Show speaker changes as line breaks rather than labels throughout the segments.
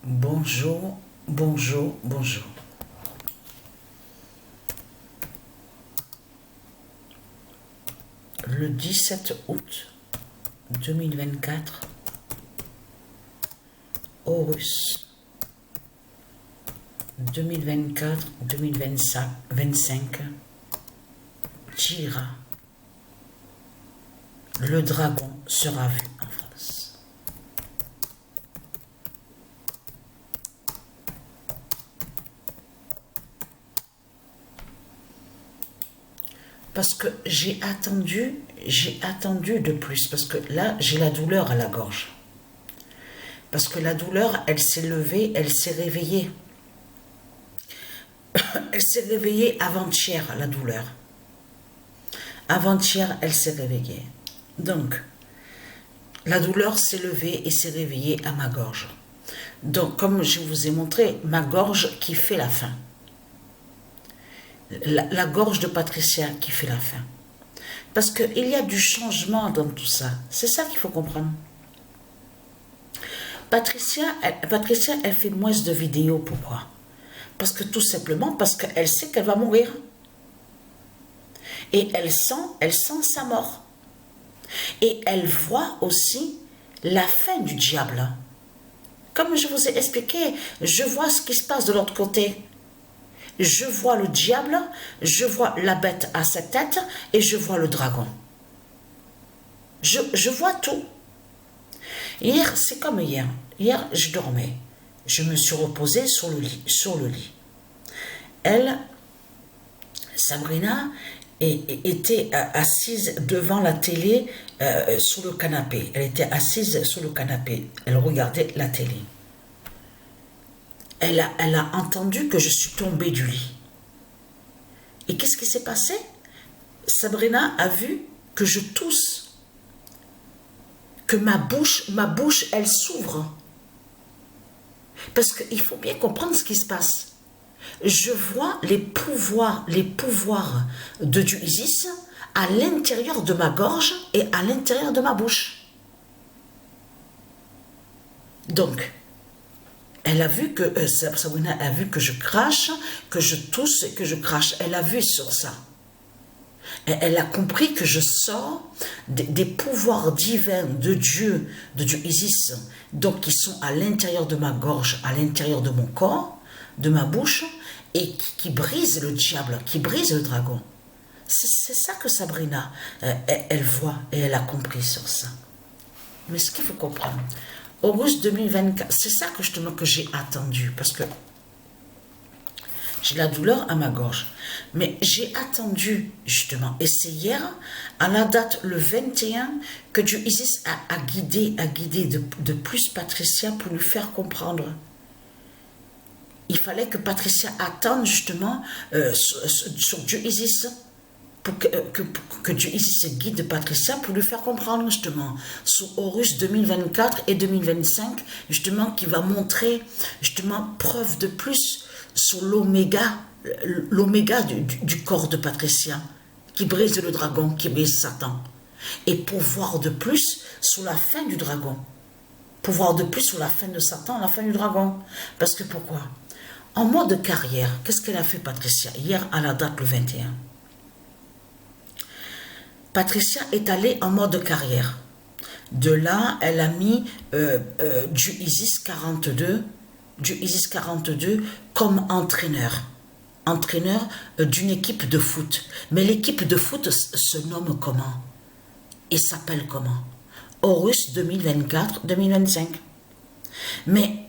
Bonjour, bonjour, bonjour. Le 17 août 2024, Horus 2024-2025, Jira, le dragon sera vu en France. Parce que j'ai attendu de plus, parce que là, j'ai la douleur à la gorge. Parce que la douleur, elle s'est levée, elle s'est réveillée. Elle s'est réveillée avant-hier, la douleur. Avant-hier, elle s'est réveillée. Donc, la douleur s'est levée et s'est réveillée à ma gorge. Donc, comme je vous ai montré, ma gorge qui fait la faim. La gorge de Patricia qui fait la faim. Parce qu'il y a du changement dans tout ça. C'est ça qu'il faut comprendre. Patricia, elle fait moins de vidéos. Pourquoi? Parce que tout simplement, parce qu'elle sait qu'elle va mourir. Et elle sent sa mort. Et elle voit aussi la fin du diable. Comme je vous ai expliqué, je vois ce qui se passe de l'autre côté. Je vois le diable, je vois la bête à sa tête et je vois le dragon. Je vois tout. Hier, c'est comme hier. Hier, je dormais. Je me suis reposée sur le lit. Elle, Sabrina, était assise devant la télé sur le canapé. Elle était assise sur le canapé. Elle regardait la télé. Elle a entendu que je suis tombée du lit. Et qu'est-ce qui s'est passé? Sabrina a vu que je tousse. Que ma bouche, elle s'ouvre. Parce qu'il faut bien comprendre ce qui se passe. Je vois les pouvoirs de Dieu Isis à l'intérieur de ma gorge et à l'intérieur de ma bouche. Donc, elle a vu que, Sabrina a vu que je crache, que je tousse et que je crache. Elle a vu sur ça. Elle a compris que je sors des pouvoirs divins de Dieu Isis, donc qui sont à l'intérieur de ma gorge, à l'intérieur de mon corps, de ma bouche, et qui brisent le diable, qui brisent le dragon. C'est ça que Sabrina, elle voit et elle a compris sur ça. Mais ce qu'il faut comprendre, August 2024, c'est ça que justement que j'ai attendu, parce que j'ai la douleur à ma gorge. Mais j'ai attendu, justement, et c'est hier, à la date le 21, que Dieu Isis a guidé de plus Patricia pour lui faire comprendre. Il fallait que Patricia attende, justement, sur Dieu Isis, pour que Dieu Isis guide Patricia pour lui faire comprendre, justement, sur Horus 2024 et 2025, justement, qui va montrer, justement, preuve de plus sur l'oméga du corps de Patricia, qui brise le dragon, qui brise Satan. Et pour voir de plus sur la fin du dragon. Pour voir de plus sur la fin de Satan, la fin du dragon. Parce que pourquoi? En mode carrière, qu'est-ce qu'elle a fait Patricia? Hier à la date le 21. Patricia est allée en mode carrière. De là, elle a mis du Isis 42 comme entraîneur d'une équipe de foot. Mais l'équipe de foot se nomme comment? Et s'appelle comment? Horus 2024-2025. Mais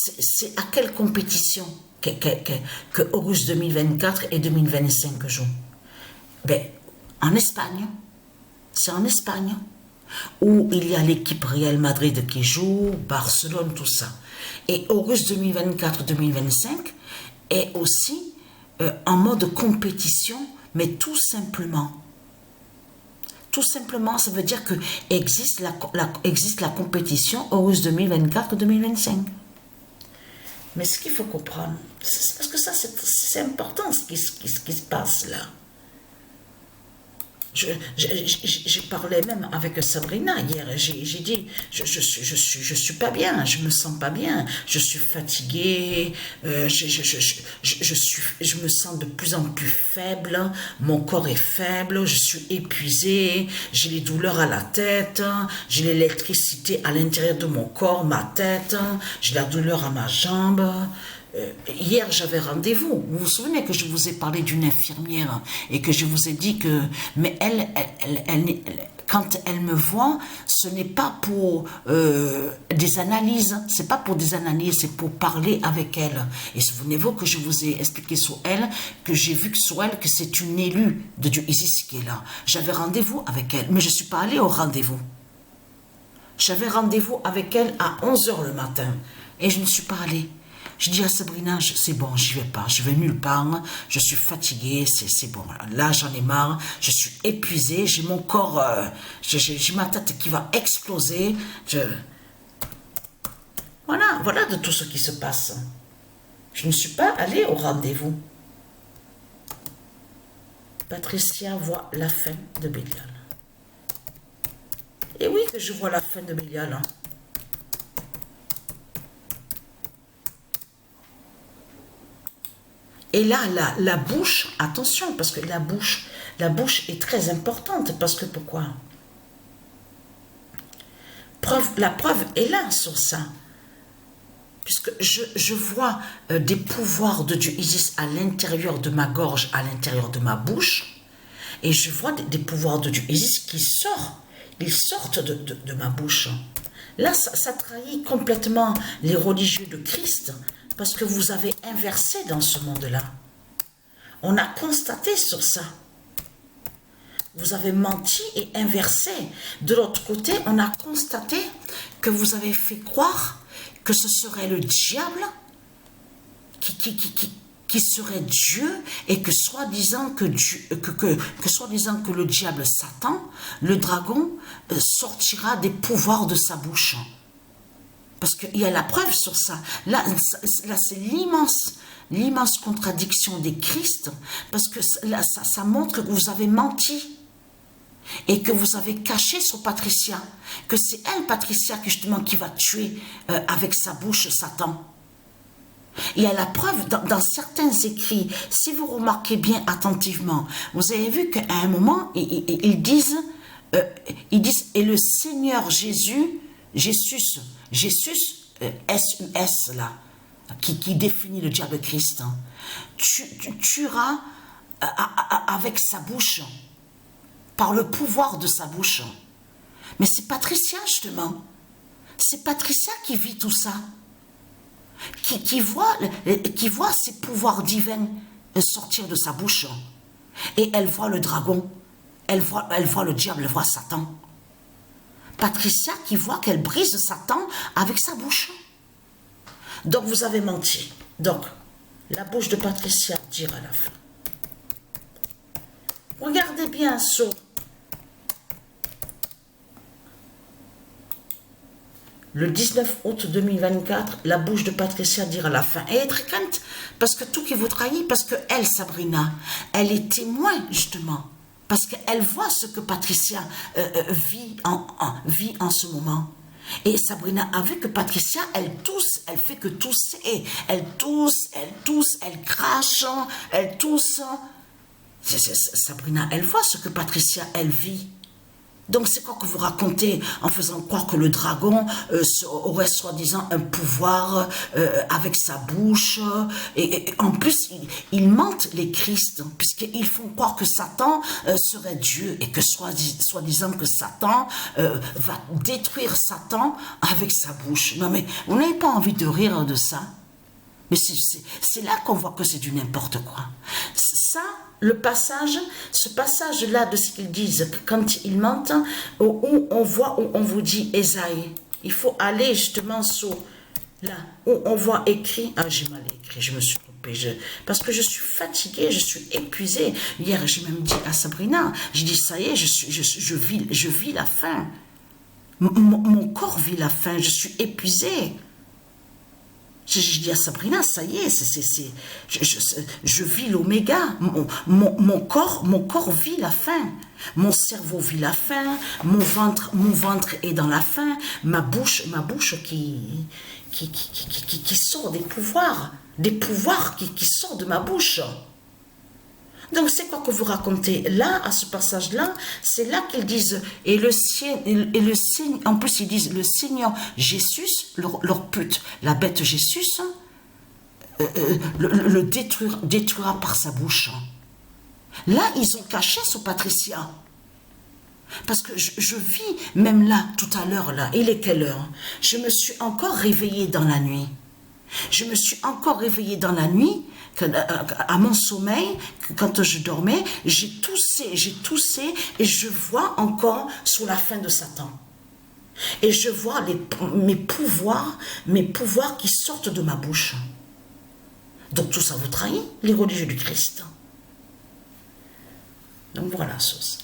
c'est à quelle compétition que Horus 2024 et 2025 jouent? Ben, en Espagne. C'est en Espagne. Où il y a l'équipe Real Madrid qui joue, Barcelone, tout ça. Et Horus 2024-2025 est aussi en mode compétition, mais tout simplement. Tout simplement, ça veut dire que existe la compétition Horus 2024-2025. Mais ce qu'il faut comprendre, parce que ça, c'est important ce qui se passe là. J'ai parlé même avec Sabrina hier. J'ai dit, je suis pas bien, je me sens pas bien, je suis fatiguée, je me sens de plus en plus faible, mon corps est faible, je suis épuisée, j'ai les douleurs à la tête, j'ai l'électricité à l'intérieur de mon corps, ma tête, j'ai la douleur à ma jambe. Hier, j'avais rendez-vous. Vous vous souvenez que je vous ai parlé d'une infirmière et que je vous ai dit que, mais quand elle me voit, ce n'est pas pour des analyses, c'est pas pour des analyses, c'est pour parler avec elle. Et souvenez-vous que je vous ai expliqué sur elle, que j'ai vu que sur elle, que c'est une élue de Dieu Isis qui est là. J'avais rendez-vous avec elle, mais je ne suis pas allée au rendez-vous. J'avais rendez-vous avec elle à 11 h le matin et je ne suis pas allée. Je dis à Sabrina, c'est bon, j'y vais pas, je vais nulle part, je suis fatiguée, c'est bon, là j'en ai marre, je suis épuisée, j'ai mon corps, j'ai ma tête qui va exploser, voilà de tout ce qui se passe. Je ne suis pas allée au rendez-vous. Patricia voit la fin de Bélial. Et oui que je vois la fin de Bélial, hein. Et là, la bouche, attention, parce que la bouche est très importante, parce que pourquoi? La preuve est là sur ça. Puisque je vois des pouvoirs de Dieu Isis à l'intérieur de ma gorge, à l'intérieur de ma bouche, et je vois des pouvoirs de Dieu Isis qui sortent de ma bouche. Là, ça trahit complètement les religieux de Christ, parce que vous avez inversé dans ce monde-là. On a constaté sur ça. Vous avez menti et inversé. De l'autre côté, on a constaté que vous avez fait croire que ce serait le diable qui serait Dieu et que soi-disant que le diable Satan, le dragon, sortira des pouvoirs de sa bouche. Parce qu'il y a la preuve sur ça. Là c'est l'immense contradiction des Christ, parce que là, ça montre que vous avez menti et que vous avez caché sur Patricia, que c'est elle, Patricia, justement, qui va tuer avec sa bouche Satan. Il y a la preuve dans certains écrits, si vous remarquez bien attentivement, vous avez vu qu'à un moment, ils disent, et le Seigneur Jésus, S-U-S là, qui définit le diable Christ, hein, tuera avec sa bouche, par le pouvoir de sa bouche. Mais c'est Patricia justement, c'est Patricia qui vit tout ça, qui voit ses pouvoirs divins sortir de sa bouche, et elle voit le dragon, elle voit le diable, elle voit Satan. Patricia qui voit qu'elle brise Satan avec sa bouche. Donc vous avez menti. Donc, la bouche de Patricia dira la fin. Regardez bien sur le 19 août 2024, la bouche de Patricia dira la fin. Et elle est très crainte, parce que tout qui vous trahit, parce que elle, Sabrina, elle est témoin justement. Parce qu'elle voit ce que Patricia vit en ce moment. Et Sabrina a vu que Patricia, elle tousse, elle fait que tousser. Elle tousse, elle crache, elle tousse. Sabrina, elle voit ce que Patricia, elle vit. Donc c'est quoi que vous racontez en faisant croire que le dragon aurait soi-disant un pouvoir avec sa bouche, et en plus ils mentent les Christ, puisqu'ils font croire que Satan serait Dieu, et que soi-disant que Satan va détruire Satan avec sa bouche. Non mais vous n'avez pas envie de rire de ça? Mais c'est là qu'on voit que c'est du n'importe quoi. Ça, ce passage-là de ce qu'ils disent, quand ils mentent, où on voit, où on vous dit Ésaïe, il faut aller justement sur là, où on voit écrit, j'ai mal écrit, je me suis trompée, parce que je suis fatiguée, je suis épuisée. Hier, j'ai même dit à Sabrina, j'ai dit, ça y est, je vis la fin. Mon corps vit la fin, je suis épuisée. Je dis à Sabrina, ça y est, je vis l'oméga. Mon corps vit la faim. Mon cerveau vit la faim. Mon ventre est dans la faim. Ma bouche qui sort des pouvoirs qui sortent de ma bouche. Donc c'est quoi que vous racontez là, à ce passage-là? C'est là qu'ils disent, en plus ils disent, le Seigneur Jésus, leur pute, la bête Jésus, le détruira par sa bouche. Là, ils ont caché ce Patricia. Parce que je vis, même là, tout à l'heure, là, il est quelle heure? Je me suis encore réveillée dans la nuit. Je me suis encore réveillée dans la nuit, à mon sommeil, quand je dormais, j'ai toussé et je vois encore sous la fin de Satan. Et je vois mes pouvoirs qui sortent de ma bouche. Donc tout ça vous trahit, les religieux du Christ. Donc voilà, sauce.